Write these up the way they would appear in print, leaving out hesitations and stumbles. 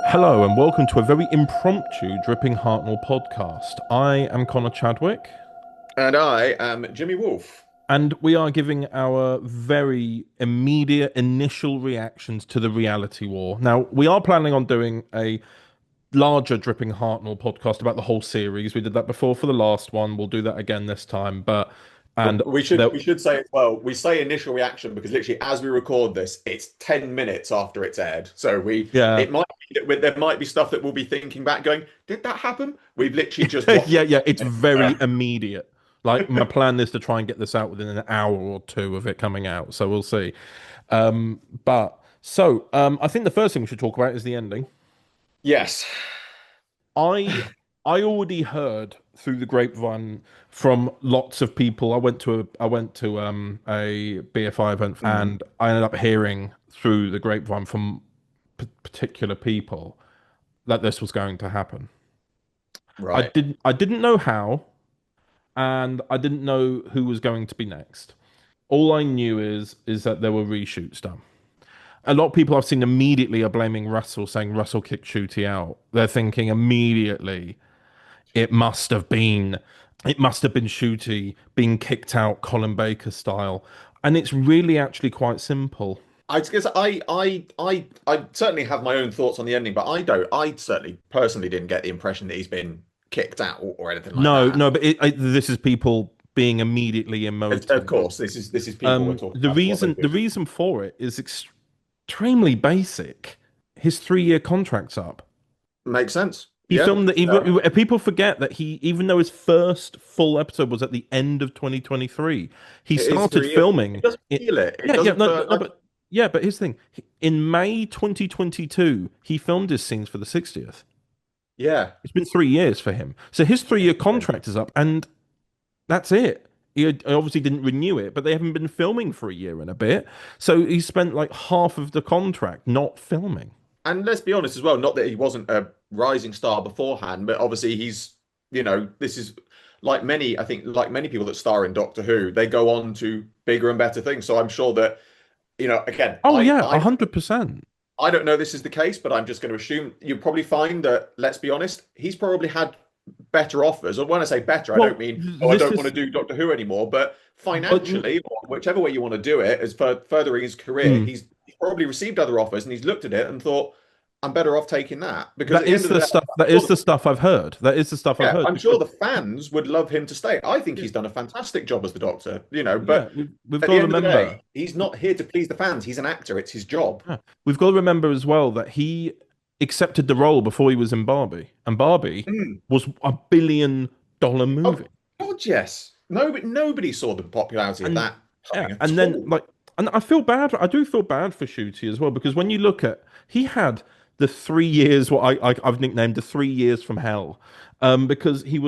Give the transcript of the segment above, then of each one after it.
Hello and welcome to a very impromptu Dripping Hartnell podcast. I am Connor Chadwick, And I am Jimmy Wolfe. and we are giving our very immediate initial reactions to the reality war. Now, we are planning on doing a larger Dripping Hartnell podcast about the whole series. We did that before for the last one. We'll do that again this time, but and But we there, should we should say as well, we say initial reaction because literally as we record this, it's 10 minutes after it's aired. So yeah. it might be that there might be stuff that we'll be thinking back going, did that happen? We've literally just watched Yeah, it's very it. immediate. Like my plan is to try and get this out within an hour or two of it coming out. So we'll see. I think the first thing we should talk about is the ending. Yes. I I already heard through the grapevine from lots of people. I went to a BFI event Mm, and I ended up hearing through the grapevine from particular people that this was going to happen. right. I didn't know how, and I didn't know who was going to be next. All I knew is that there were reshoots done. A lot of people I've seen immediately are blaming Russell, saying Russell kicked Shooty out. They're thinking immediately it must have been it must have been Shooty being kicked out Colin Baker style. And it's really actually quite simple. I guess I certainly have my own thoughts on the ending, but I certainly personally didn't get the impression that he's been kicked out or anything like No, that. no, but this is people being immediately Of emotive. course, this is people we're talking The about what they reason do. the reason for it is extremely basic. His 3 year contract's up. Makes sense. He Yeah. filmed that. Even people forget that even though his first full episode was at the end of 2023, he It is started 3 years. It filming. doesn't It, feel it. It yeah, doesn't no, feel no, like but yeah, but here's the thing: in May 2022, he filmed his scenes for the 60th. yeah. It's been 3 years for him, so his 3 year contract is up, and that's it. He obviously didn't renew it, but they haven't been filming for a year and a bit, so he spent like half of the contract not filming. And let's be honest as well, not that he wasn't a rising star beforehand, but obviously this is like many, I think, like many people that star in Doctor Who, they go on to bigger and better things. So I'm sure that, again, Oh yeah, 100%. I don't know this is the case, but I'm just going to assume you'll probably find that, let's be honest, he's probably had better offers. And when I say better, I Well, don't mean, oh, I this don't want is, to do Doctor Who anymore, but but financially, or whichever way you want to do it, as for furthering his career, mm, he's probably received other offers and he's looked at it and thought, I'm better off taking that. Because that at the end is of the the day, stuff. That is the stuff I've heard. That is the stuff I've yeah, heard I'm sure because the fans would love him to stay. I think yeah, he's done a fantastic job as the Doctor, yeah, but we've at got the to end of the remember. day, he's not here to please the fans. He's an actor. It's his job. Yeah, we've got to remember as well that he accepted the role before he was in Barbie, and Barbie Mm. was $1 billion Oh, movie. God, yes. Nobody saw the popularity of And that yeah, coming at and then all. like, and I feel bad. I do feel bad for Shooty as well because when you look at, he had the 3 years, what I've nicknamed the 3 years from hell, because he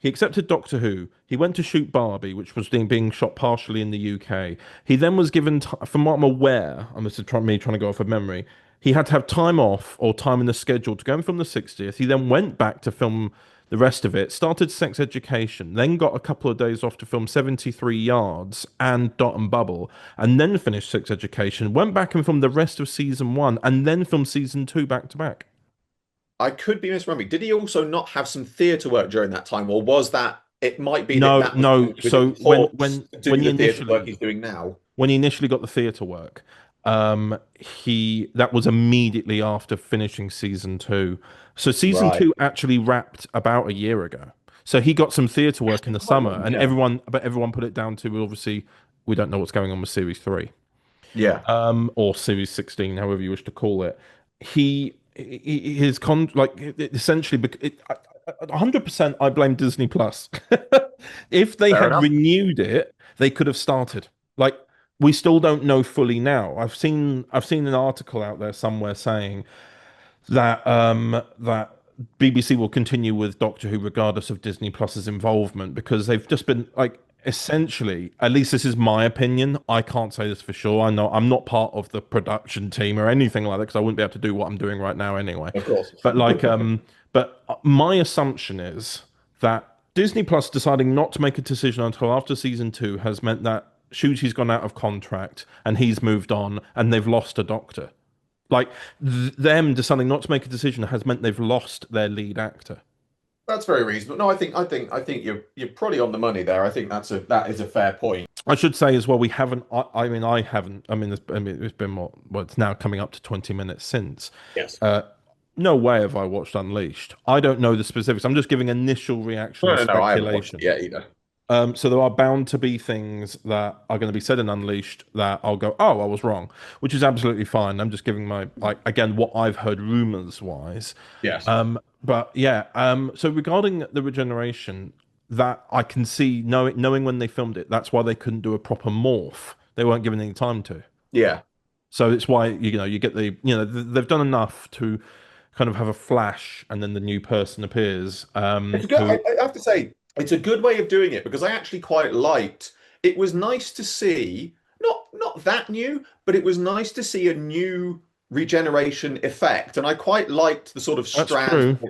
accepted Doctor Who. He went to shoot Barbie, which was being shot partially in the UK. He then was given, from what I'm aware, and this is me trying to go off of memory. He had to have time off or time in the schedule to go and film the 60th. He then went back to film the rest of it, started Sex Education, then got a couple of days off to film 73 Yards and Dot and Bubble, and then finished Sex Education, went back and filmed the rest of season one, and then filmed season two back to back. I could be misremembering. Did he also not have some theatre work during that time, or was that it might be that No, that was no. when he was So in talks to when do he the theatre work initially he's doing now? got the theatre work, he that was immediately after finishing season two. So season Right. two actually wrapped about a year ago. So he got some theatre work in the Quite summer, long, and yeah. everyone put it down to, well, obviously we don't know what's going on with series three, Yeah. or series 16, however you wish to call it. His con like essentially 100% I blame Disney Plus. If they Fair had enough. renewed it, they could have started. Like we still don't know fully now. I've seen an article out there somewhere saying that BBC will continue with Doctor Who regardless of Disney Plus's involvement because they've just been like essentially, at least this is my opinion. I can't say this for sure. I know I'm not part of the production team or anything like that because I wouldn't be able to do what I'm doing right now anyway. Of course. But my assumption is that Disney Plus deciding not to make a decision until after season two has meant that Shuji's gone out of contract and he's moved on and they've lost a doctor. Like them deciding not to make a decision has meant they've lost their lead actor. That's very reasonable. No, I think you're probably on the money there. I think that is a fair point. I should say as well, we haven't. I mean, I haven't. It's been more. Well, it's now coming up to 20 minutes since. Yes. No way have I watched Unleashed. I don't know the specifics. I'm just giving initial reaction No, and no, no. I haven't watched it speculation. yet either. So there are bound to be things that are going to be said in Unleashed that I'll go, oh, I was wrong, which is absolutely fine. I'm just giving my like again what I've heard rumors wise. Yes. But yeah, so regarding the regeneration, that I can see knowing when they filmed it, that's why they couldn't do a proper morph. They weren't given any time to. Yeah. So it's why you get the they've done enough to kind of have a flash and then the new person appears. It's good. I have to say, it's a good way of doing it because I actually quite liked. It was nice to see, not that new, but it was nice to see a new regeneration effect, and I quite liked the sort of That's strands. true.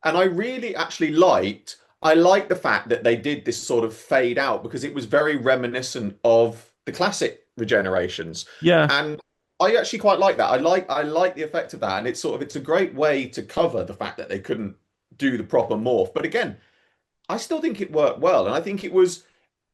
And I really actually liked. I liked the fact that they did this sort of fade out because it was very reminiscent of the classic regenerations, Yeah. and I actually quite like that. I like the effect of that, and it's a great way to cover the fact that they couldn't do the proper morph. But again, I still think it worked well, and I think it was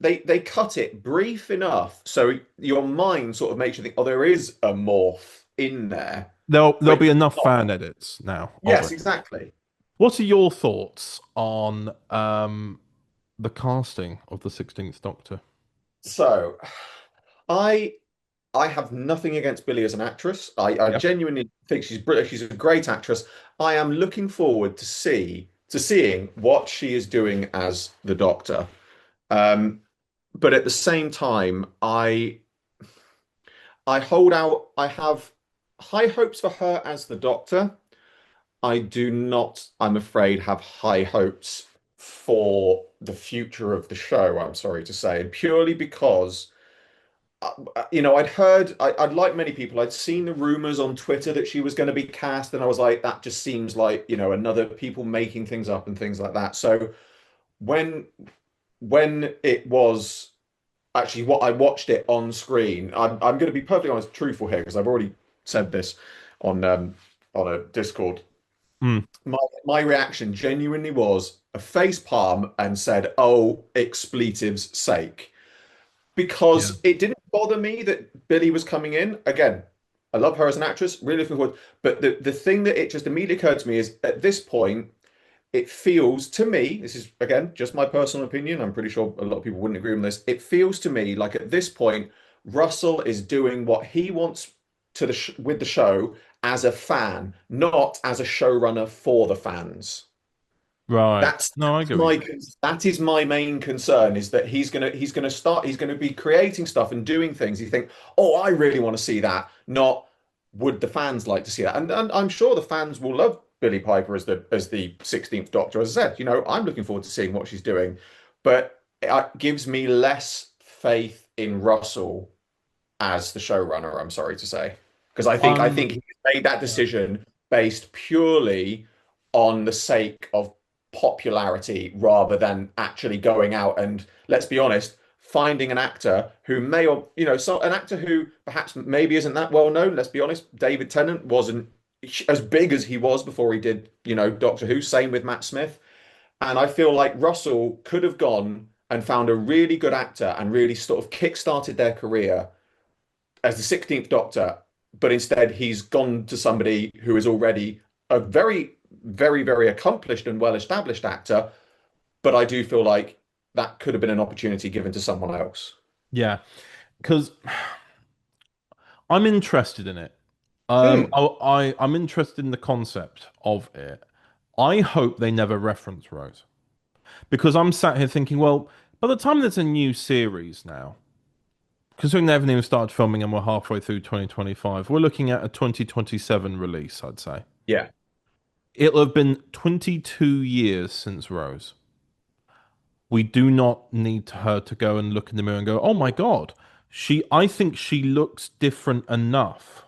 they cut it brief enough so your mind sort of makes you think, oh, there is a morph in there, There'll but be enough not. fan edits now of Yes, it. exactly. What are your thoughts on the casting of the 16th Doctor? So I I have nothing against Billy as an actress. I Yep. genuinely think she's brilliant. She's a great actress. I am looking forward to seeing what she is doing as the Doctor. Um, but at the same time, I hold out. I have high hopes for her as the Doctor. I do not, I'm afraid, have high hopes for the future of the show, I'm sorry to say, and purely because, I'd like many people, I'd seen the rumors on Twitter that she was going to be cast, and I was like, that just seems like, another people making things up and things like that. So when when it was actually what I watched it on screen, I'm going to be perfectly honest, truthful here, because I've already said this on a Discord. Mm, My reaction genuinely was a face palm and said, "Oh, expletives sake," yeah. because it didn't bother me that Billy was coming in. Again, I love her as an actress, really looking forward. But the thing that it just immediately occurred to me is at this point, it feels to me, this is again just my personal opinion. I'm pretty sure a lot of people wouldn't agree on this. It feels to me like at this point, Russell is doing what he wants to with the show as a fan, not as a showrunner for the fans. Right. That's, No, I that's get what you my mean. that is my main concern is that he's gonna be creating stuff and doing things. You think, oh, I really want to see that. Not would the fans like to see that? And I'm sure the fans will love Billy Piper as the 16th Doctor. As I said, I'm looking forward to seeing what she's doing, but it gives me less faith in Russell as the showrunner, I'm sorry to say. Because I think he made that Yeah. decision based purely on the sake of popularity rather than actually going out and, let's be honest, finding an actor who may or so an actor who perhaps maybe isn't that well known. Let's be honest, David Tennant wasn't as big as he was before he did, Doctor Who. Same with Matt Smith. And I feel like Russell could have gone and found a really good actor and really sort of kick-started their career as the 16th Doctor, but instead he's gone to somebody who is already a very, very, very accomplished and well-established actor. But I do feel like that could have been an opportunity given to someone else. Yeah. Because I'm interested in it. Hmm. I'm interested in the concept of it. I hope they never reference Rose because I'm sat here thinking, well, by the time there's a new series now, considering they haven't even started filming and we're halfway through 2025, we're looking at a 2027 release, I'd say. Yeah. It'll have been 22 years since Rose. We do not need her to go and look in the mirror and go, "Oh my God, I think she looks different enough."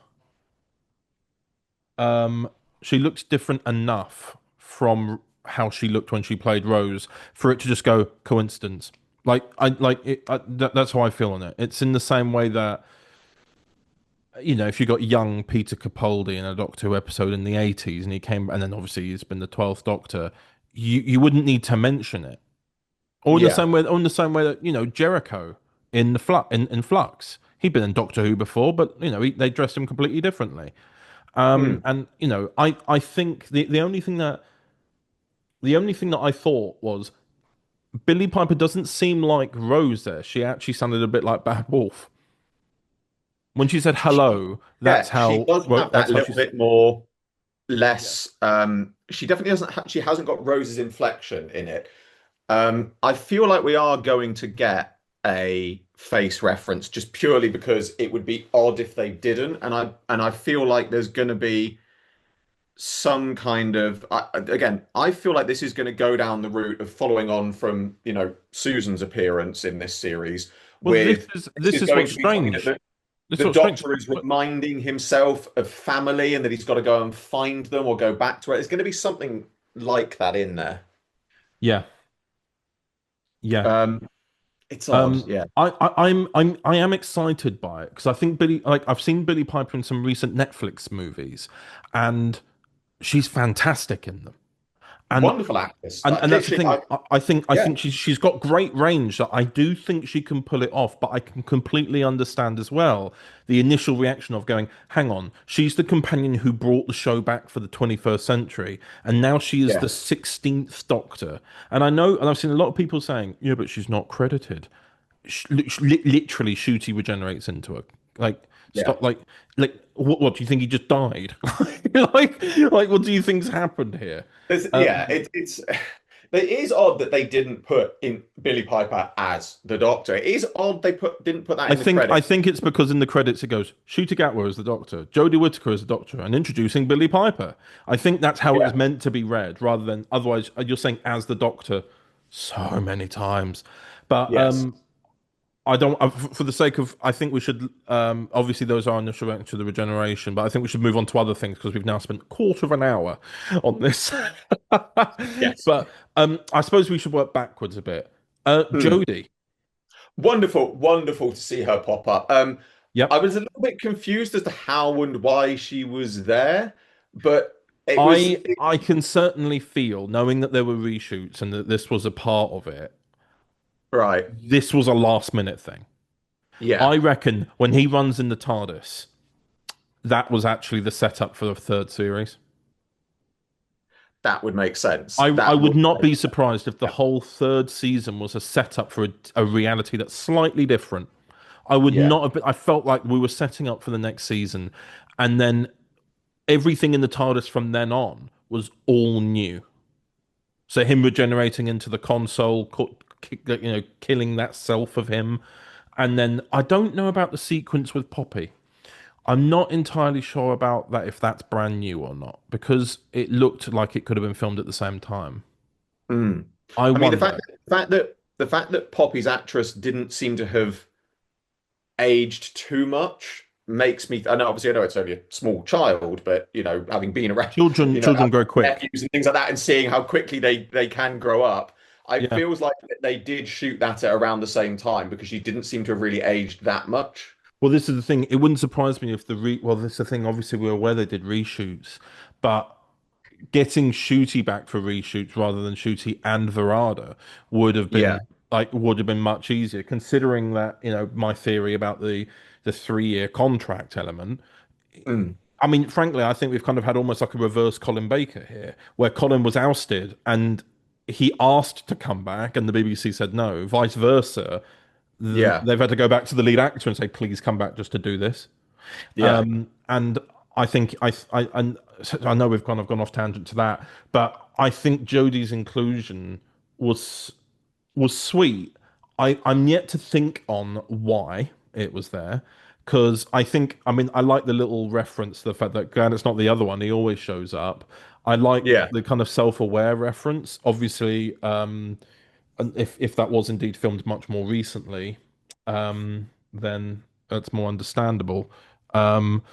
Um, she looks different enough from how she looked when she played Rose for it to just go coincidence. That's how I feel on it. It's in the same way that if you got young Peter Capaldi in a Doctor Who episode in the 80s and he came, and then obviously he's been the 12th Doctor, you wouldn't need to mention it. Yeah. Or in the same way that, Jericho in Flux. He'd been in Doctor Who before, but they dressed him completely differently. Mm. And I think the only thing that I thought was Billy Piper doesn't seem like Rose there. She actually sounded a bit like Bad Wolf. When she said hello, Yeah, she does have that's that how little she's. bit more Yeah. less. She definitely doesn't. She hasn't got Rose's inflection in it. I feel like we are going to get a face reference just purely because it would be odd if they didn't, and I feel like there's going to be some kind of again. I feel like this is going to go down the route of following on from Susan's appearance in this series. Well, this With is this this is is going what's to be something that strange. This is the what's strange. Doctor is reminding himself of family and that he's got to go and find them or go back to it. There's going to be something like that in there. Yeah, yeah. Um, it's odd, yeah. I am excited by it because I think I've seen Billy Piper in some recent Netflix movies, and she's fantastic in them. And Wonderful actress. and that's the Literally, thing. I think yeah, she's got great range that I do think she can pull it off, but I can completely understand as well the initial reaction of going, hang on, she's the companion who brought the show back for the 21st century, and now she is yeah, the 16th Doctor. And I know, and I've seen a lot of people saying, yeah, but she's not credited. Literally, Shooty regenerates into her. Like, yeah. stop. What do you think he just died? What do you think's happened here? Yeah, Um, it is odd that they didn't put in Billy Piper as the Doctor. It is odd they didn't put that I in the think credits. I think it's because in the credits it goes Shooter Gatwa as the Doctor, Jodie Whittaker as the Doctor, and introducing Billy Piper. I think that's how it Yeah, was meant to be read, rather than otherwise you're saying as the Doctor so many times. But yes. I don't. For the sake of, I think we should. Obviously, those are initial reaction to the regeneration, but I think we should move on to other things because we've now spent a quarter of an hour on this. Yes. But I suppose we should work backwards a bit. Hmm. Jodie. Wonderful, wonderful to see her pop up. I Yep. was a little bit confused as to how and why she was there, but it was I can certainly feel, knowing that there were reshoots and that this was a part of it, right. this was a last minute thing. Yeah, I reckon when he runs in the TARDIS, that was actually the setup for the third series. that would make sense. I That would would not make be surprised if the sense. whole third season was a setup for a reality that's slightly different. I would Yeah. not have been, I felt like we were setting up for the next season, and then everything in the TARDIS from then on was all new. So him regenerating into the console, killing that self of him, and then I don't know about the sequence with Poppy. I'm not entirely sure about that if that's brand new or not because it looked like it could have been filmed at the same time. Mm. I I mean, wonder. the fact that Poppy's actress didn't seem to have aged too much makes me. And obviously, I know it's only a small child, but having been around, Children having grow quick. nephews and things like that, and seeing how quickly they can grow up, I Yeah. feels like they did shoot that at around the same time because she didn't seem to have really aged that much. Well, this is the thing. It wouldn't surprise me if well, this is the thing. Obviously, we're aware they did reshoots, but getting Shooty back for reshoots rather than Shooty and Verada Yeah. would have been much easier, considering that, my theory about the 3 year contract element. Mm. I mean, frankly, I think we've kind of had almost like a reverse Colin Baker here, where Colin was ousted and he asked to come back, and the BBC said no. Vice versa, Yeah. they've had to go back to the lead actor and say, "Please come back just to do this." Yeah. And I think and I know we've kind of gone off tangent to that, but I think Jodie's inclusion was sweet. I'm yet to think on why it was there. Because I mean, I like the little reference, the fact that Grant, it's not the other one, he always shows up. I like Yeah. the kind of self-aware reference. Obviously, and if that was indeed filmed much more recently, then that's more understandable. Um,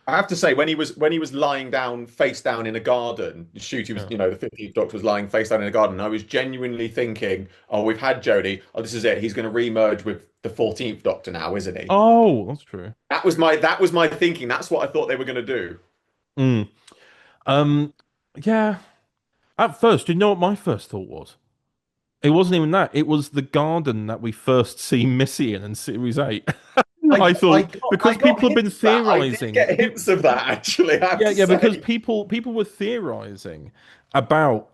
I have to say, when he was lying down, face down in a garden, Shooty was, Yeah. the 15th Doctor was lying face down in a garden. I was genuinely thinking, oh, we've had Jodie. Oh, this is it. He's going to re-merge with the 14th Doctor now, isn't he? Oh, that's true. That was my thinking. That's what I thought they were going to do. Mm. Um, yeah. At first, you know what my first thought was? It wasn't even that. It was the garden that we first see Missy in Series 8. I I thought got I because got people have been hints of that. I did theorizing. get hints of that actually, I have Yeah, to yeah, because say. people were theorizing about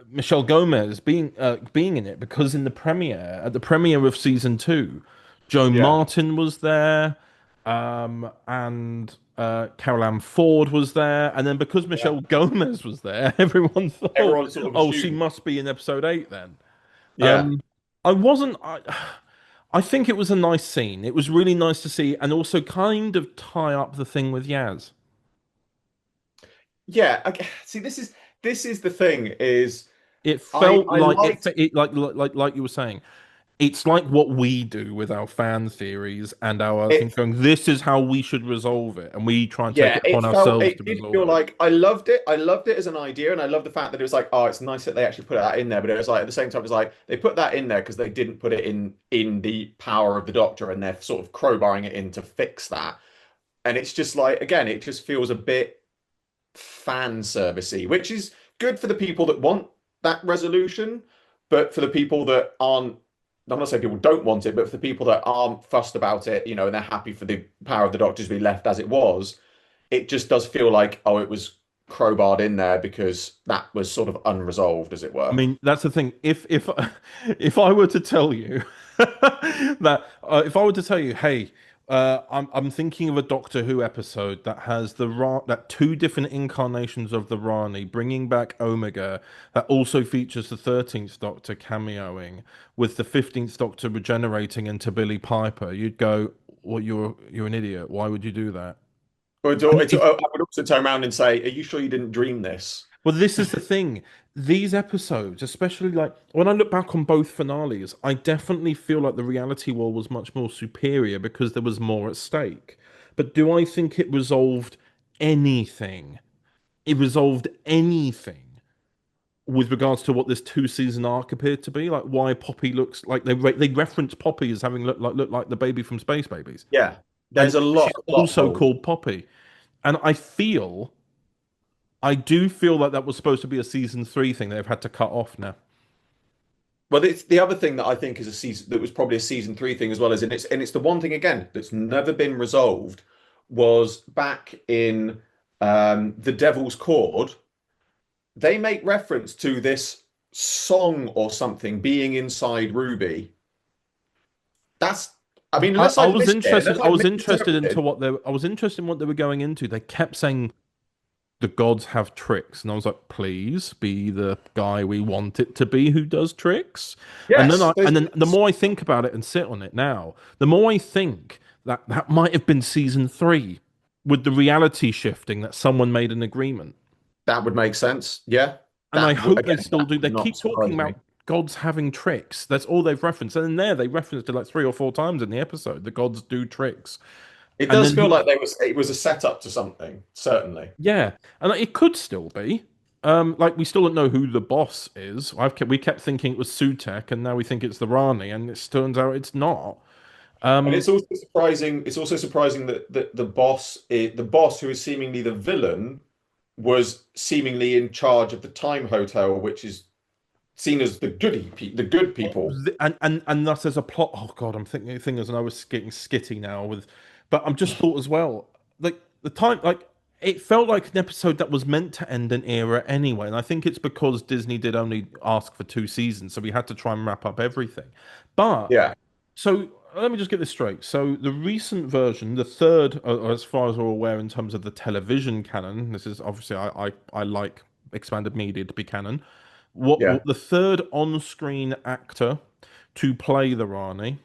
Michelle Gomez being in it because in the premiere at the premiere of season two, Joe Yeah. Martin was there, and Carol Ann Ford was there, and then because Yeah. Michelle Gomez was there, everyone thought, Everyone sort of oh, she assumed. must be in episode 8 then. Yeah. Um, I wasn't. I think it was a nice scene. It was really nice to see, and also kind of tie up the thing with Yaz. Yeah. Okay. See, this is the thing is It I felt I like liked like you were saying. It's like what we do with our fan theories and our things it. going, this is how we should resolve it, and we try and take Yeah, it upon ourselves it to did resolve feel it. like I loved it. I loved it as an idea, and I love the fact that it was like, oh, it's nice that they actually put that in there. But it was like at the same time, it was like they put that in there because they didn't put it in the power of the Doctor, and they're sort of crowbarring it in to fix that. And it's just like again, it just feels a bit fan servicey, which is good for the people that want that resolution, but for the people that aren't, I'm not saying people don't want it, but for the people that aren't fussed about it, and they're happy for the power of the Doctor to be left as it was, it just does feel like, oh, it was crowbarred in there because that was sort of unresolved, as it I were. mean, that's the thing. If if I were to tell you that if I were to tell you, hey, I'm thinking of a Doctor Who episode that has that two different incarnations of the Rani, bringing back Omega, that also features the 13th Doctor cameoing, with the 15th Doctor regenerating into Billy Piper, you'd go, "Well, you're an idiot. Why would you do that?" And I would also turn around and say, are you sure you didn't dream this? well, this is the thing. These episodes, especially like when I look back on both finales, I definitely feel like the reality war was much more superior because there was more at stake. But do I think it resolved anything? It resolved anything with regards to what this two-season arc appeared to be, like why Poppy looks like they reference Poppy as having looked like the baby from Space Babies, Yeah, and there's a lot she's of plot also holes. called Poppy. And I do feel like that was supposed to be a season 3 thing they've had to cut off now. Well, it's the other thing that I think is a season that was probably a season three thing as well as and it's the one thing again that's never been resolved was back in the Devil's Chord. They make reference to this song or something being inside Ruby. That's, I mean, I, unless I I've was missed it, interested. unless I I've was interested into misinterpreted. I was interested in what they were going into. They kept saying the gods have tricks, and I was like, please be the guy we want it to be who does tricks. And then Yes, the more I think about it and sit on it now, the more I think that that might have been season 3 with the reality shifting that someone made an agreement. that would make sense. Yeah, And I hope they again, still that do. They would not keep talking surprise me. about gods having tricks. That's all they've referenced. And in there, they referenced it like 3 or 4 times in the episode. The gods do tricks. It And does then feel he, like it was a setup to something, certainly. yeah, and it could still be. Like we still don't know who the boss is. We kept thinking it was Sutek, and now we think it's the Rani, and it turns out it's not. And Um, it's also surprising. It's also surprising that the boss who is seemingly the villain, was seemingly in charge of the Time Hotel, which is seen as the good people. and thus there's a plot. Oh God, I'm thinking things, and I was getting skitty now with, but I'm just thought as well, like the time, like it felt like an episode that was meant to end an era anyway, and I think it's because Disney did only ask for 2 seasons, so we had to try and wrap up everything. But Yeah, so let me just get this straight. So the recent version, the third, as far as we're aware, in terms of the television canon, this is obviously I like expanded media to be canon. What yeah, the third on-screen actor to play the Rani,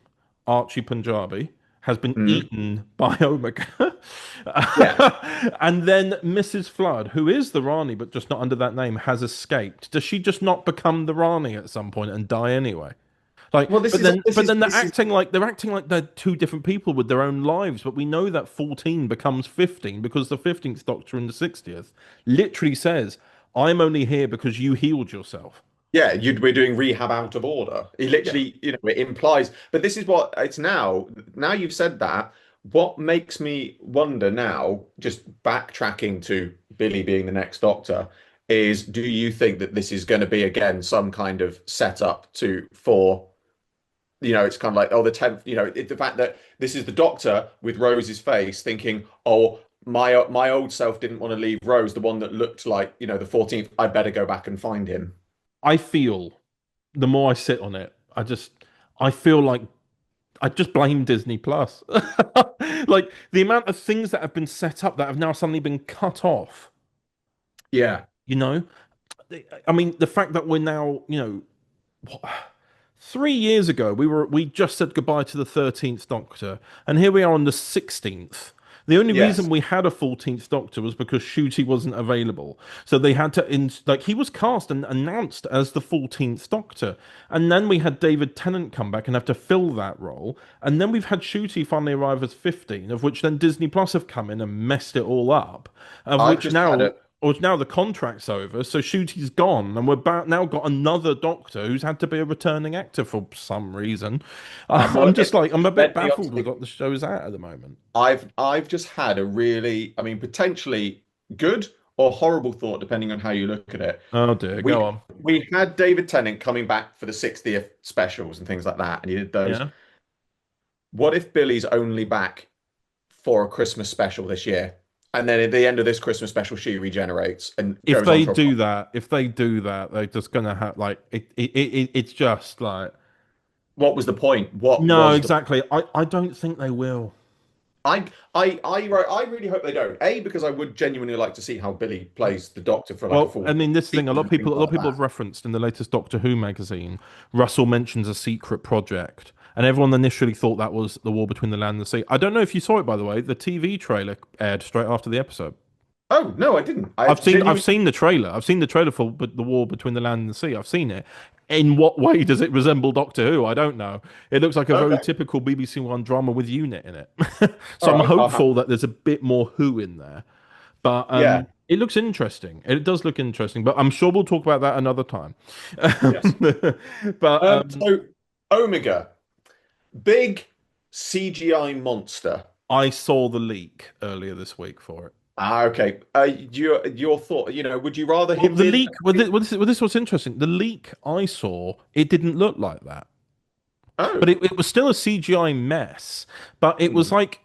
Archie Punjabi, has been mhm. eaten by Omega. Yeah. And then Mrs. Flood, who is the Rani but just not under that name, has escaped. Does she just not become the Rani at some point and die anyway? Like, Well, but then this is they're acting like they're two different people with their own lives. But we know that 14 becomes 15 because the 15th Doctor in the 60th literally says, "I'm only here because you healed yourself." yeah, we're doing rehab out of order. It Yeah. literally, it implies, but this is what it's now. Now you've said that, what makes me wonder now, just backtracking to Billy being the next Doctor, is do you think that this is going to be again some kind of setup for, it's kind of like, oh, the 10th, the fact that this is the Doctor with Rose's face thinking, oh, my old self didn't want to leave Rose, the one that looked like, the 14th, I better go back and find him. I feel the more I sit on it, I feel like I just blame Disney Plus. Like the amount of things that have been set up that have now suddenly been cut off, Yeah. you know? I mean, the fact that we're now, what, 3 years ago we just said goodbye to the 13th Doctor, and here we are on the 16th. The only reason Yes. we had a 14th Doctor was because Shooty wasn't available. So they had to, like, he was cast and announced as the 14th Doctor. And then we had David Tennant come back and have to fill that role. And then we've had Shooty finally arrive as 15, of which then Disney Plus have come in and messed it all up. Of I've which just had a now the contract's over, so Shooty's gone, and we're about now got another Doctor who's had to be a returning actor for some reason. well, I'm just like I'm a bit led me on baffled to with think what the show's at the moment. I've just had a really, I mean, potentially good or horrible thought, depending on how you look at it. Oh dear, We go on. we had David Tennant coming back for the 60th specials and things like that, and he did those. Yeah. What if Billy's only back for a Christmas special this year? And then at the end of this Christmas special, she regenerates and If goes on they for a do that, they're just gonna have like it's just like what was the point? What no, was the exactly. I don't think they will. I really hope they don't. A, because I would genuinely like to see how Billy plays the Doctor for like a Well, full I mean, this thing, season and things a lot of like people that. have referenced in the latest Doctor Who magazine. Russell mentions a secret project, and everyone initially thought that was the War Between the Land and the Sea. I don't know if you saw it, by the way. The TV trailer aired straight after the episode. Oh no, I didn't. I I've genuinely seen the trailer. I've seen the trailer for the War Between the Land and the Sea. I've seen it. In what way does it resemble Doctor Who? I don't know. It looks like a very okay. typical BBC One drama with UNIT in it. So All I'm right. I'll have hopeful that there's a bit more Who in there. But yeah. it looks interesting. It does look interesting. But I'm sure we'll talk about that another time. Yes. But So Omega, big CGI monster. I saw the leak earlier this week for it. Okay. Your thought, would you rather Well, him the be leak. Well, this was interesting. The leak I saw, it didn't look like that, but Oh. it was still a CGI mess. But it was Hmm. like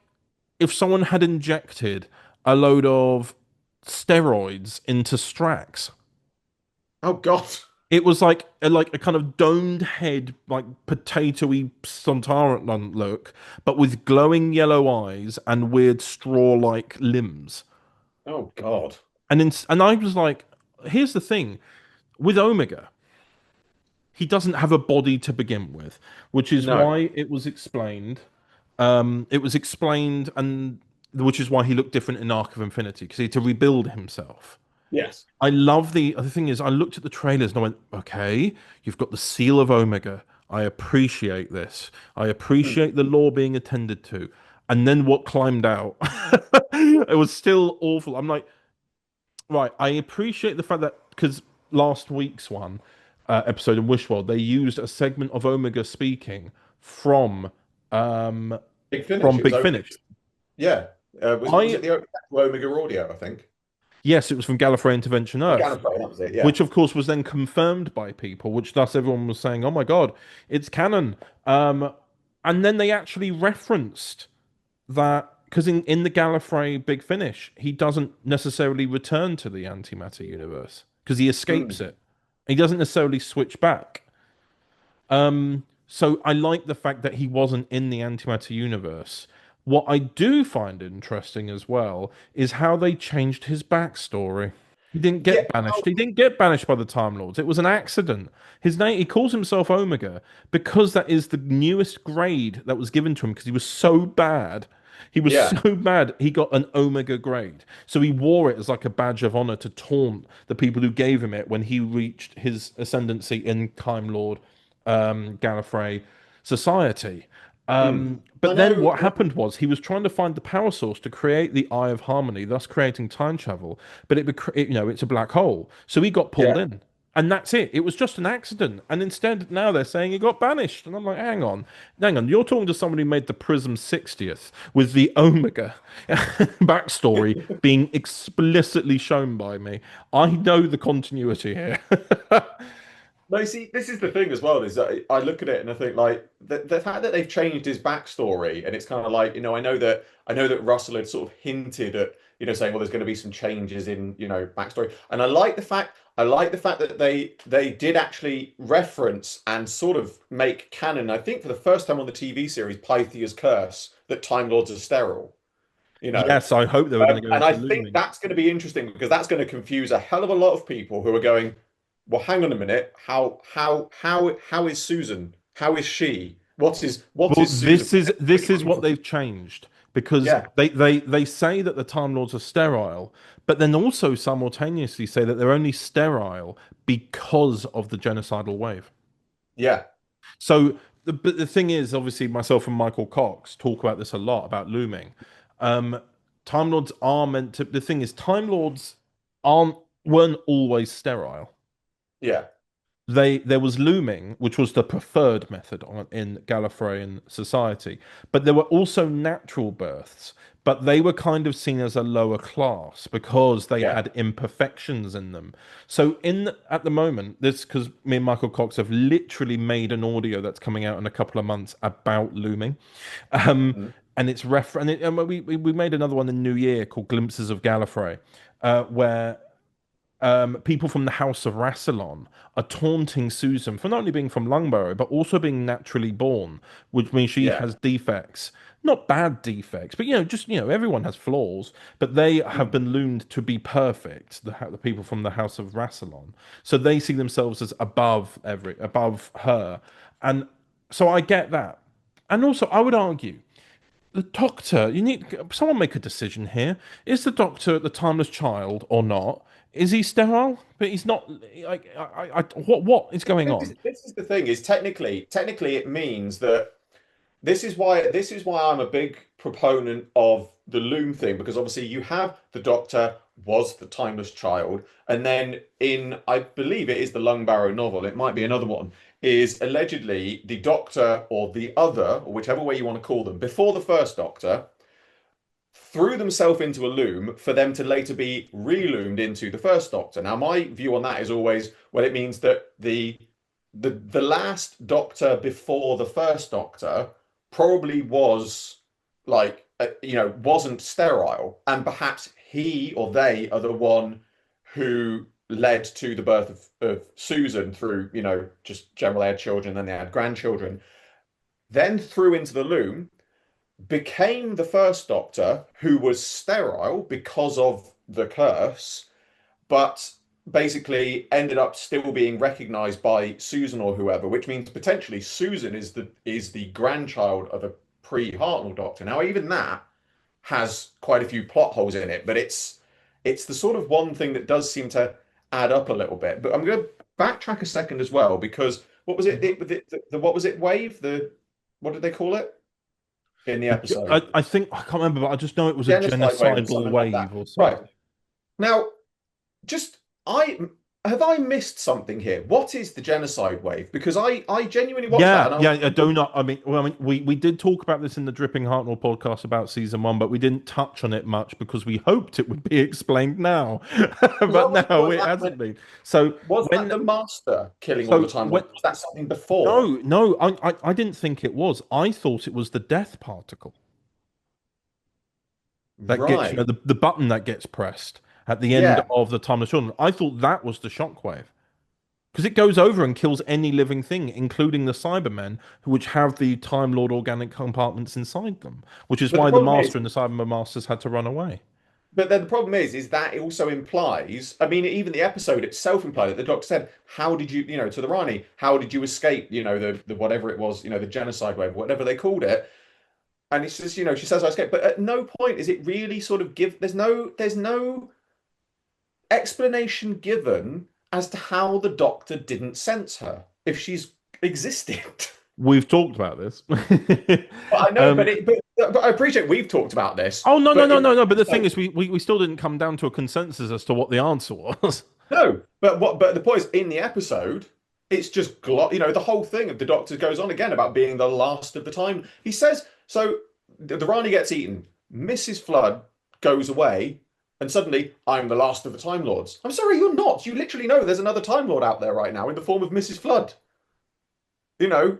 if someone had injected a load of steroids into Strax. Oh God. It was like a kind of domed head, like potatoey Sontaran look, but with glowing yellow eyes and weird straw-like limbs. Oh God. And I was like, here's the thing with Omega, he doesn't have a body to begin with, which is No. why it was explained. It was explained, and which is why he looked different in Arc of Infinity because he had to rebuild himself. Yes. I love the thing is I looked at the trailers and I went, okay, you've got the seal of Omega. I appreciate this. I Hmm. appreciate the law being attended to. And then what climbed out? It was still awful. I'm like, right, I appreciate the fact that because last week's one episode in Wishworld, they used a segment of Omega speaking from um Big Finish. from It was Big Finish. yeah. Was I it the Omega audio? I think. Yes, it was from Gallifrey Intervention The Earth. Gallifrey, that was it. Yeah. Which of course was then confirmed by people, which thus everyone was saying, "Oh my God, it's canon." And then they actually referenced that because in the Gallifrey Big Finish, he doesn't necessarily return to the antimatter universe because he escapes Hmm. it. He doesn't necessarily switch back. So I like the fact that he wasn't in the antimatter universe. What I do find interesting as well is how they changed his backstory. He didn't Yeah. get banished. He didn't get banished by the Time Lords. It was an accident. His name, he calls himself Omega because that is the newest grade that was given to him because he was so bad. He was Yeah. so bad, he got an Omega grade. So he wore it as like a badge of honor to taunt the people who gave him it when he reached his ascendancy in Time Lord Gallifrey society. Mm. I But then know. what happened was he was trying to find the power source to create the Eye of Harmony, thus creating time travel. But it's a black hole, so he got pulled Yeah. in, and that's it. It was just an accident, and instead now they're saying he got banished, and I'm like, hang on, you're talking to someone who made the Prism 60th with the Omega backstory being explicitly shown by me. I know the continuity here. No, see, this is the thing as well, is that I look at it and I think like the fact that they've changed his backstory, and it's kind of like, I know that Russell had sort of hinted at, saying, well, there's going to be some changes in, backstory. And I like the fact that they did actually reference and sort of make canon, I think for the first time on the TV series, Pythia's curse, that Time Lords are sterile, you know. Yes, I hope they were going to go And into I the think looming. that's going to be interesting because that's going to confuse a hell of a lot of people who are going, well, hang on a minute. How is Susan? How is she? What Well, is Susan? this is what they've changed because Yeah, they say that the Time Lords are sterile, but then also simultaneously say that they're only sterile because of the genocidal wave. yeah, So, but the thing is, obviously, myself and Michael Cox talk about this a lot about looming. Um, Time Lords are meant to. The thing is, Time Lords aren't weren't always sterile. yeah, There was looming, which was the preferred method in Gallifreyan society, but there were also natural births, but they were kind of seen as a lower class because they yeah. had imperfections in them. So at the moment, this because me and Michael Cox have literally made an audio that's coming out in a couple of months about looming. Um, Mm, and it's and we made another one in New Year called Glimpses of Gallifrey, where people from the House of Rassilon are taunting Susan for not only being from Lungbarrow, but also being naturally born, which means she yeah, has defects. Not bad defects, but just everyone has flaws, but they have mm, been loomed to be perfect. The people from the House of Rassilon, so they see themselves as above her, and so I get that, and also I would argue the doctor, you need someone make a decision here. Is the doctor the timeless child or not? Is he sterile? But he's not. Like, what is going This on? is, this is the thing. Is technically it means that this is why I'm a big proponent of the loom thing, because obviously you have the Doctor was the timeless child, and then in, I believe it is the Lungbarrow novel, it might be another one, is allegedly the Doctor or the other, or whichever way you want to call them, before the first Doctor, threw themselves into a loom for them to later be reloomed into the first Doctor. Now, my view on that is always, well, it means that the last Doctor before the first Doctor probably was like wasn't sterile, and perhaps he or they are the one who led to the birth of Susan through just general they had children, then they had grandchildren, then threw into the loom, became the first Doctor, who was sterile because of the curse, but basically ended up still being recognized by Susan or whoever, which means potentially Susan is the grandchild of a pre-Hartnell Doctor. Now, even that has quite a few plot holes in it, but it's the sort of one thing that does seem to add up a little bit. But I'm going to backtrack a second as well, because what was it? What was it? Wave? What did they call it in the episode? I think I can't remember, but I just know it was a Genocide wave or genocidal something like that. wave or Right. something. Now, just I have I missed something here? What is the genocide wave? Because I genuinely watched that Yeah, and I was yeah, I do not. We did talk about this in the Dripping Hartnell podcast about season one, but we didn't touch on it much because we hoped it would be explained now, but now was it that hasn't been. So was that when, the master killing all the so time? when, Was that something before? no, I didn't think it was. I thought it was the death particle that gets, Right. the button that gets pressed at the end Yeah. of the Timeless Children. I thought that was the shockwave. Because it goes over and kills any living thing, including the Cybermen, which have the Time Lord organic compartments inside them, which is But the why the problem is, Master and the Cybermen Masters had to run away. but then the problem is that it also implies, I mean, even the episode itself implied that the Doctor said, how did you, to the Rani, how did you escape, the whatever it was, the genocide wave, whatever they called it. And it's just, she says I escaped, but at no point is it really sort of there's no explanation given as to how the Doctor didn't sense her. If she's existed. We've talked about this. But I know, um, but I appreciate we've talked about this, oh no, no, but no, in no, no. But the thing episode, is, we still didn't come down to a consensus as to what the answer was. no, but the point is in the episode, it's just the whole thing of the Doctor goes on again about being the last of the time. He says so. The Rani gets eaten. Mrs. Flood goes away, and suddenly I'm the last of the Time Lords. I'm sorry, you're not. You literally know there's another Time Lord out there right now in the form of Mrs. Flood. You know,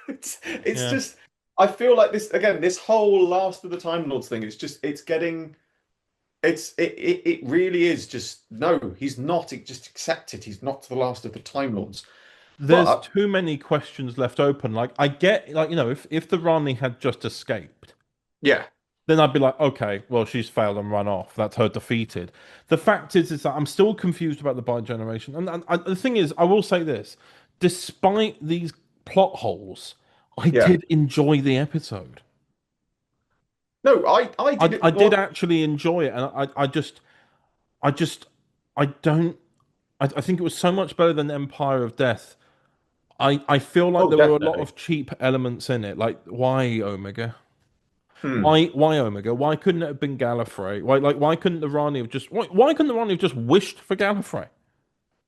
it's Yeah. just I feel like this again. This whole last of the Time Lords thing. It's getting it really is just no. He's not. Just accept it. He's not the last of the Time Lords. There's But too many questions left open. Like I get, like if the Rani had just escaped, yeah, then I'd be like, okay, well, she's failed and run off. That's her defeated. The fact is that I'm still confused about the bi-generation. The thing is, I will say this: despite these plot holes, I yeah. did enjoy the episode. No, I did I it. did Well, actually enjoy it, and I just, I don't. I think it was so much better than Empire of Death. I feel like oh, there were a lot definitely. of cheap elements in it. Like, why Omega? Hmm. Why Omega? Why couldn't it have been Gallifrey? Why couldn't the Rani have just why couldn't the Rani have just wished for Gallifrey?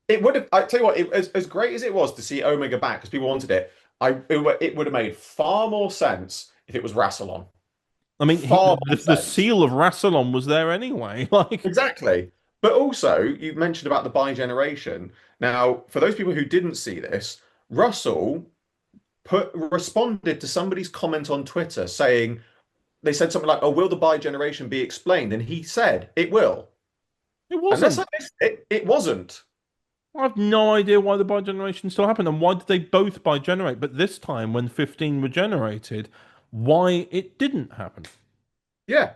It would have. I tell you what, as great as it was to see Omega back because people wanted it, it would have made far more sense if it was Rassilon. I mean, Far more the sense. seal of Rassilon was there anyway. Like, Exactly. But also, you mentioned about the bi-generation. Now, for those people who didn't see this, Russell responded to somebody's comment on Twitter saying they said something like, "Oh, will the bi-generation be explained?" And he said, "It will." it Unless wasn't. I missed it, it wasn't. I have no idea why the bi-generation still happened and why did they both bi-generate, but this time when 15 were generated, why it didn't happen. Yeah.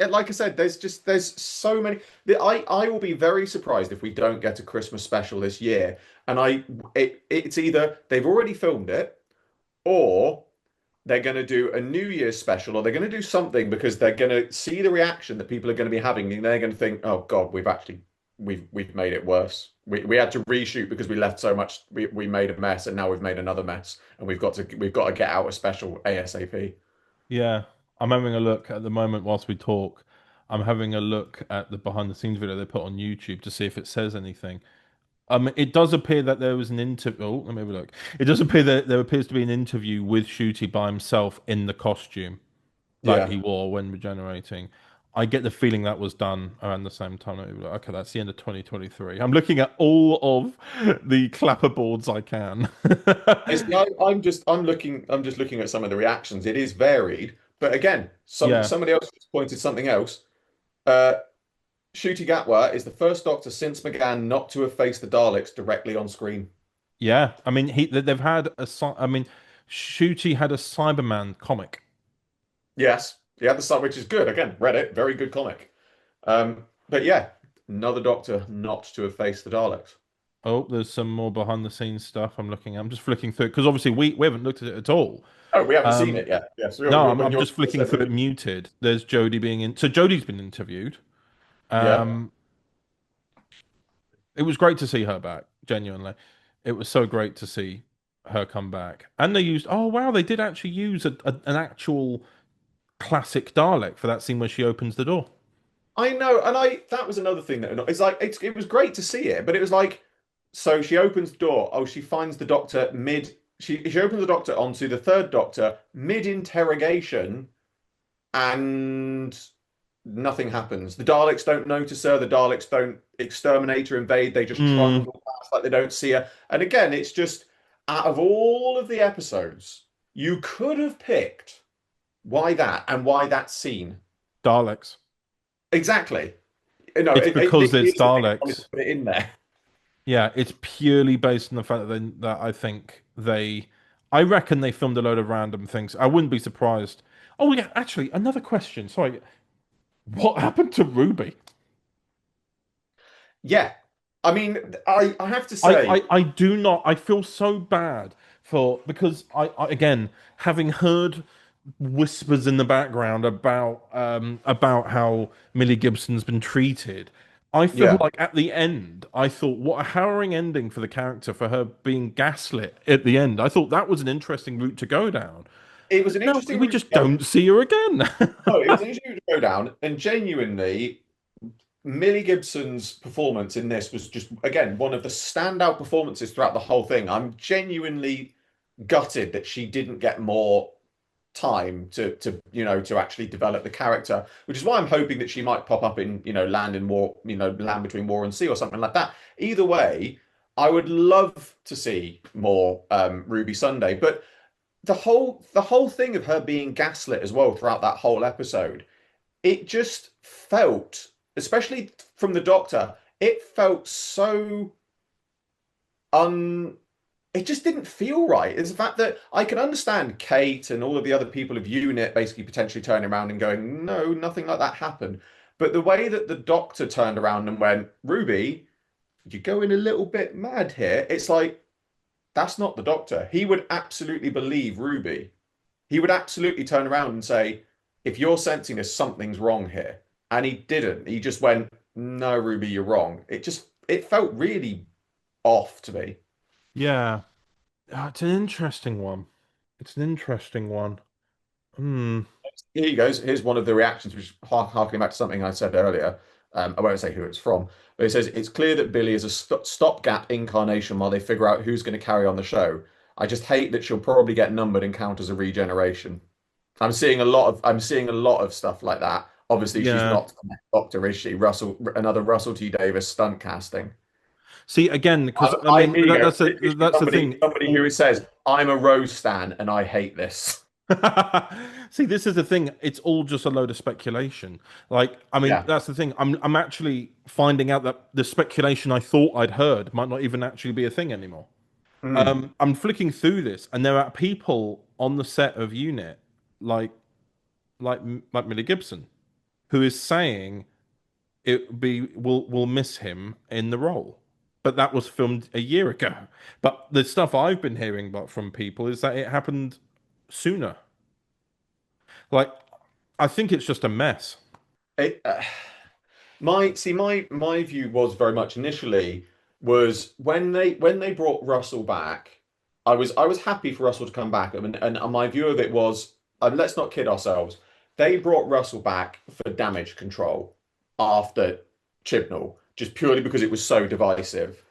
Like I said, there's so many. I will be very surprised if we don't get a Christmas special this year. And it's either they've already filmed it, or they're going to do a New Year's special, or they're going to do something because they're going to see the reaction that people are going to be having, and they're going to think, "Oh God, we've made it worse. We had to reshoot because we left so much. We made a mess, and now we've made another mess, and we've got to get out a special ASAP." Yeah, I'm having a look at the moment whilst we talk. I'm having a look at the behind the scenes video they put on YouTube to see if it says anything. It does appear that there was an interview. Oh, let me have a look. It does appear that there appears to be an interview with Shooty by himself in the costume that Yeah. he wore when regenerating. I get the feeling that was done around the same time. Okay, that's the end of 2023. I'm looking at all of the clapperboards I can. I'm just looking at some of the reactions. It is varied, but again, Yeah, somebody else just pointed something else. Uh, Ncuti Gatwa is the first Doctor since McGann not to have faced the Daleks directly on screen. yeah. I mean, they've had I mean, Shooty had a Cyberman comic. Yes, he had the sun, which is good. Again, read it, very good comic. But yeah, another Doctor not to have faced the Daleks. Oh, there's some more behind the scenes stuff I'm looking at. I'm just flicking through because obviously we haven't looked at it at all. Oh, we haven't seen Um, it yet. Yes, no, when I'm you're just flicking through it muted. There's Jodie being in. So Jodie's been interviewed. yeah. Um, it was great to see her back. Genuinely, it was so great to see her come back. And they used. Oh wow, they did actually use an actual classic Dalek for that scene where she opens the door. I know, and that was another thing that it's like it was great to see it, but it was like so she opens the door. Oh, she finds the Doctor mid. She opens the Doctor onto the third Doctor mid interrogation, and nothing happens. The Daleks don't notice her. The Daleks don't exterminate her, invade. They just Mm, trundle past like they don't see her. And again, it's just out of all of the episodes, you could have picked why that and why that scene. Daleks. Exactly. No, It's because it it's is that they wanted to Daleks. put it in there. Yeah, it's purely based on the fact that I think I reckon they filmed a load of random things. I wouldn't be surprised. Oh yeah, actually, another question. Sorry, what happened to Ruby? Yeah. I mean, I have to say, I do not. I feel so bad for because I again having heard whispers in the background about how Millie Gibson's been treated. I feel Yeah. like at the end, I thought, what a harrowing ending for the character, for her being gaslit at the end. I thought that was an interesting route to go down. It was an No, interesting we route just to go. don't see her again. No, it was an interesting route to go down, and genuinely, Millie Gibson's performance in this was just, again, one of the standout performances throughout the whole thing. I'm genuinely gutted that she didn't get more time to actually develop the character, which is why I'm hoping that she might pop up in Land in War, Land Between War and Sea or something like that. Either way, I would love to see more Ruby Sunday, but the whole thing of her being gaslit as well throughout that whole episode, it just felt, especially from the Doctor, it felt so un it just didn't feel right. It's the fact that I can understand Kate and all of the other people of UNIT basically potentially turning around and going, no, nothing like that happened. But the way that the Doctor turned around and went, Ruby, you're going a little bit mad here. It's like, that's not the Doctor. He would absolutely believe Ruby. He would absolutely turn around and say, if you're sensing this, something's wrong here. And he didn't. He just went, no, Ruby, you're wrong. It felt really off to me. Yeah. It's an interesting one. It's an interesting one. Hmm. Here you go. Here's one of the reactions, which harkening back to something I said earlier. I won't say who it's from, but it says it's clear that Billy is a stopgap incarnation while they figure out who's going to carry on the show. I just hate that she'll probably get numbered and count as a regeneration. I'm seeing a lot of stuff like that. Obviously, she's Yeah. not the Doctor, is she? Another Russell T Davies stunt casting. See, again, because I mean Here you go. This is that's the somebody, thing. somebody who says, "I'm a Rose stan and I hate this." See, this is the thing. It's all just a load of speculation. Like, I mean, Yeah. that's the thing. I'm actually finding out that the speculation I thought I'd heard might not even actually be a thing anymore. Mm. I'm flicking through this, and there are people on the set of Unit, like like Millie Gibson, who is saying it be will miss him in the role. But that was filmed a year ago. But the stuff I've been hearing about from people is that it happened sooner. Like, I think it's just a mess. It, my view was very much initially was when they brought Russell back, I was happy for Russell to come back, and my view of it was, let's not kid ourselves. They brought Russell back for damage control after Chibnall, just purely because it was so divisive.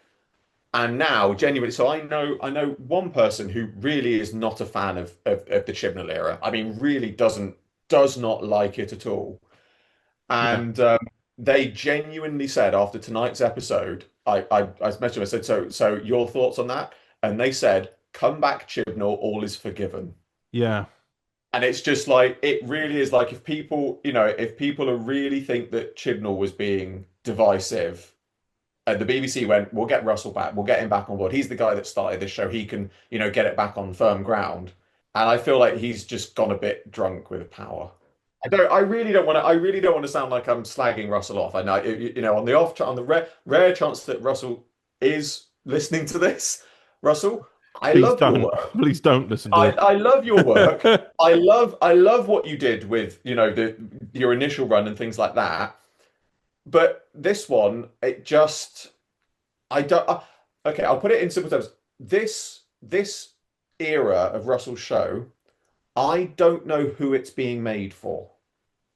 And now, genuinely, so I know one person who really is not a fan of the Chibnall era. I mean, really does not like it at all. Yeah. And they genuinely said after tonight's episode, I messaged them, I said, so your thoughts on that? And they said, come back, Chibnall, all is forgiven. Yeah. And it's just like, it really is like, if people are really think that Chibnall was being divisive, and the BBC went, we'll get Russell back, we'll get him back on board. He's the guy that started this show. He can, get it back on firm ground. And I feel like he's just gone a bit drunk with power. I really don't want to sound like I'm slagging Russell off. I know, on the rare chance that Russell is listening to this, Russell, I Please love your don't. work. Please don't listen I, to I love your work. it. I love what you did with, your initial run and things like that. But this one, it just, I don't. Okay, I'll put it in simple terms. This era of Russell's show, I don't know who it's being made for.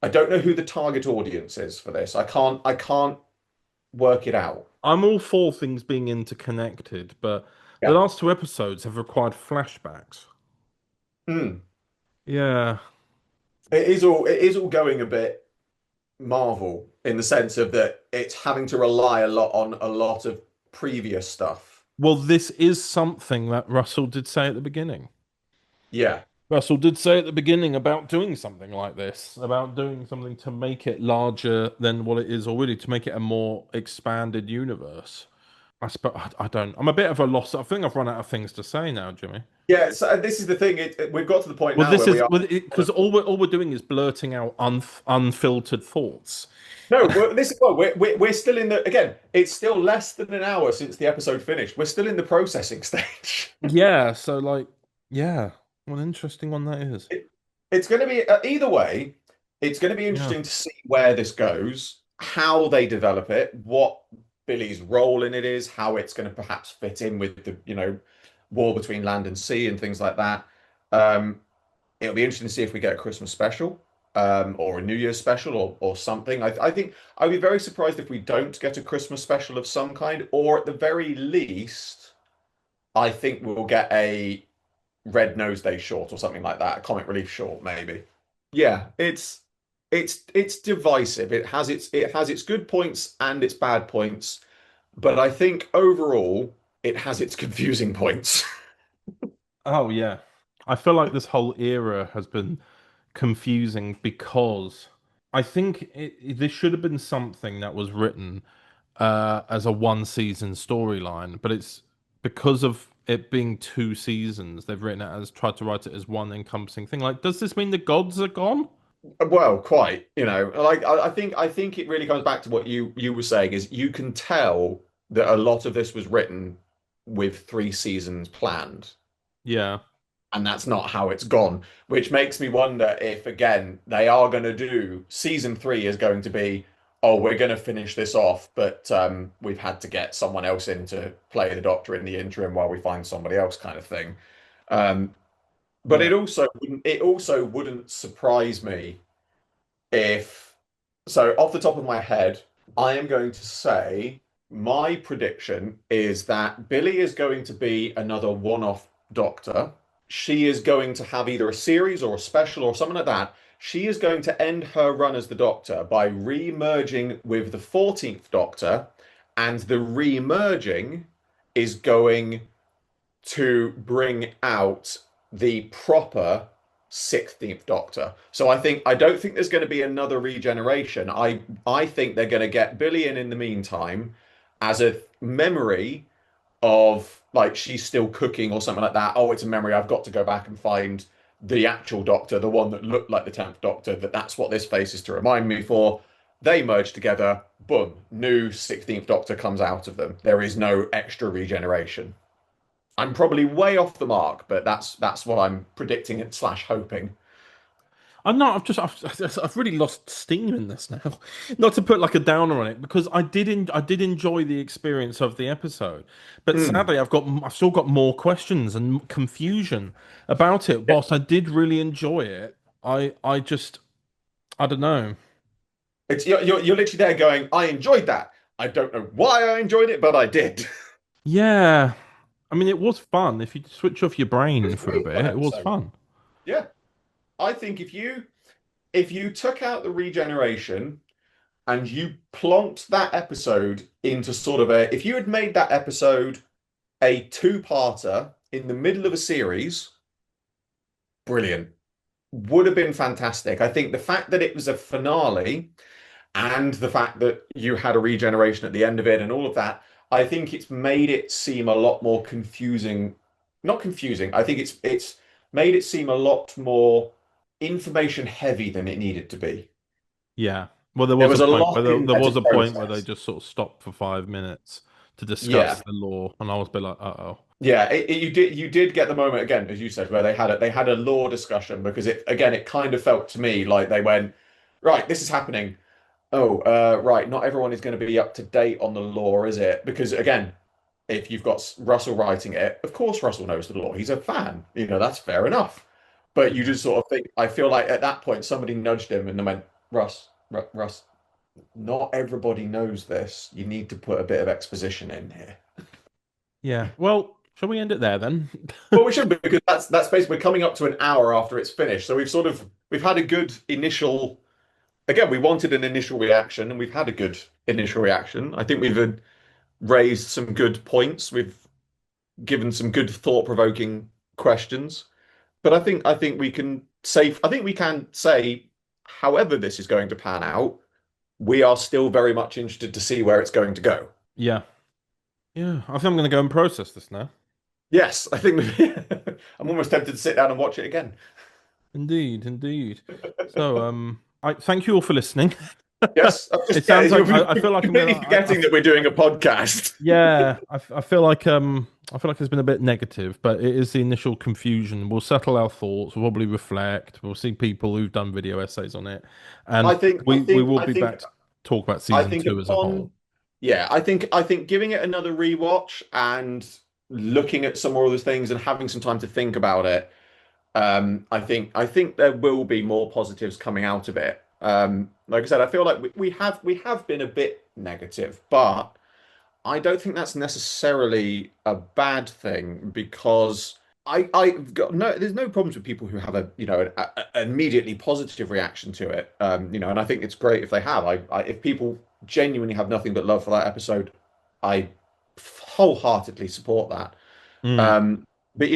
I don't know who the target audience is for this. I can't work it out. I'm all for things being interconnected, but the Yeah. last two episodes have required flashbacks. Mm. Yeah. It is all going a bit Marvel in the sense of that it's having to rely a lot on a lot of previous stuff. Well, this is something that Russell did say at the beginning. Yeah. Russell did say at the beginning about doing something like this, about doing something to make it larger than what it is already, to make it a more expanded universe. I don't. I'm a bit of a loss. I think I've run out of things to say now, Jimmy. Yeah, so this is the thing. We've got to the point Well, now this where we is are. because all we're doing is blurting out unfiltered thoughts. No, we're still in the again. It's still less than an hour since the episode finished. We're still in the processing stage. Yeah. So like, yeah, what an interesting one that is. It's going to be either way. It's going to be Yeah. interesting to see where this goes. how they develop it, what Billy's role in it is, how it's going to perhaps fit in with the, war between land and sea and things like that. Um, it'll be interesting to see if we get a Christmas special, or a New Year's special, or something. I think I'd be very surprised if we don't get a Christmas special of some kind, or at the very least, I think we'll get a Red Nose Day short or something like that, a comic relief short maybe. Yeah, it's divisive. It has its good points and its bad points, but I think overall it has its confusing points. Oh yeah. I feel like this whole era has been confusing because I think this should have been something that was written as a one season storyline, but it's because of it being two seasons, they've written it as tried to write it as one encompassing thing. Like, does this mean the gods are gone? Well, quite, like I think it really comes back to what you were saying is you can tell that a lot of this was written with 3 seasons planned. Yeah, And that's not how it's gone, which makes me wonder if, again, they are going to do season 3 is going to be, oh, we're going to finish this off, but we've had to get someone else in to play the Doctor in the interim while we find somebody else, kind of thing. Um, but yeah. it also wouldn't surprise me if, so off the top of my head, I am going to say my prediction is that Billy is going to be another one-off Doctor. She is going to have either a series or a special or something like that. She is going to end her run as the Doctor by re-merging with the 14th Doctor, and the re-merging is going to bring out the proper 16th Doctor. So I don't think there's going to be another regeneration. I think they're going to get Billy in the meantime as a memory of, like, she's still cooking or something like that. Oh, it's a memory. I've got to go back and find the actual Doctor, the one that looked like the 10th Doctor, that's what this face is to remind me for. They merge together, boom, new 16th Doctor comes out of them. There is no extra regeneration. I'm probably way off the mark, but that's what I'm predicting and slash hoping. I'm not. I've really lost steam in this now. Not to put like a downer on it, because I did enjoy the experience of the episode, but Mm. sadly I've still got more questions and confusion about it. Whilst I did really enjoy it, I just I don't know. You're literally there going, I enjoyed that. I don't know why I enjoyed it, but I did. Yeah, I mean it was fun. If you switch off your It brain was a for a really fun bit, it was episode. fun. Yeah. I think if you took out the regeneration and you plonked that episode into sort of if you had made that episode a two-parter in the middle of a series, brilliant. Would have been fantastic. I think the fact that it was a finale and the fact that you had a regeneration at the end of it and all of that, I think it's made it seem a lot more confusing. Not confusing. I think it's made it seem a lot more information heavy than it needed to be. Yeah. Well, there There was a was a point lot where in there there to was a point where they process. just sort of stopped for 5 minutes to discuss Yeah. the law, and I was a bit like, uh-oh. Yeah, you did get the moment again, as you said, where they had a law discussion because it kind of felt to me like they went, right, this is happening. Oh, right, not everyone is going to be up to date on the law, is it? Because again, if you've got Russell writing it, of course Russell knows the law. He's a fan. That's fair enough. But you Yeah. just sort of think, I feel like at that point somebody nudged him and they went, Russ, not everybody knows this. You need to put a bit of exposition in here. Yeah. Well, shall we end it there then? Well, we should, because that's basically we're coming up to an hour after it's finished. So we've had a good initial. Again, we wanted an initial reaction, and we've had a good initial reaction. I think we've raised some good points. We've given some good thought-provoking questions. But I think we can say, however this is going to pan out, we are still very much interested to see where it's going to go. Yeah. Yeah. I think I'm going to go and process this now. Yes, I think I'm almost tempted to sit down and watch it again. Indeed, indeed. So, I thank you all for listening. Yes, I'm It just yeah, sounds like you're I feel like I'm gonna. completely forgetting that we're doing a podcast. Yeah, I feel like it's been a bit negative, but it is the initial confusion. We'll settle our thoughts. We'll probably reflect. We'll see people who've done video essays on it, I and think I we think will I be think back. talk about I season think two as a whole. upon, yeah, I think giving it another rewatch and looking at some more of those things and having some time to think about it, I think there will be more positives coming out of it. Like I said, I feel like we have been a bit negative, but I don't think that's necessarily a bad thing because I've got no there's no problems with people who have an immediately positive reaction to it. And I think it's great if they have. If people genuinely have nothing but love for that episode, I wholeheartedly support that. Mm, But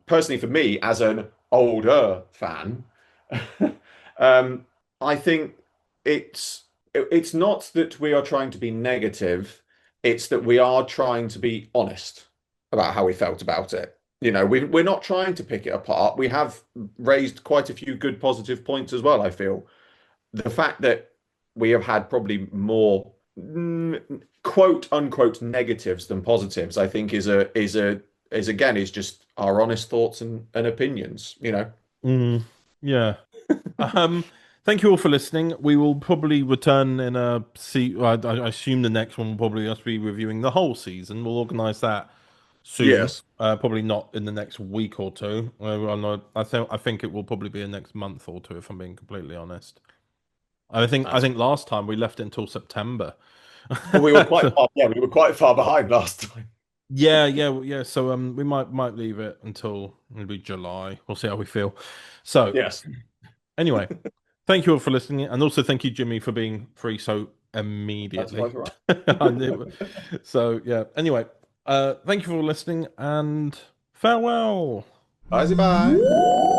personally for me as an older fan, um, I think it's it's not that we are trying to be negative, it's that we are trying to be honest about how we felt about it. We're not trying to pick it apart. We have raised quite a few good positive points as well, I feel. The fact that we have had probably more quote unquote negatives than positives, I think is again is just our honest thoughts and opinions. mm, yeah. Um, Thank you all for listening. We will probably return in a see. I assume the next one will probably us be reviewing the whole season. We'll organise that soon. Yes. Probably not in the next week or two. I think it will probably be in the next month or two, if I'm being completely honest. I think last time we left it until September. We were quite So, far, yeah, we were quite far behind last time. yeah. So we might leave it until maybe July. We'll see how we feel. So Yes. anyway, thank you all for listening, and also thank you, Jimmy, for being free so That's immediately. quite all right. I knew it. So yeah. Anyway, thank you for listening, and farewell. Bye bye.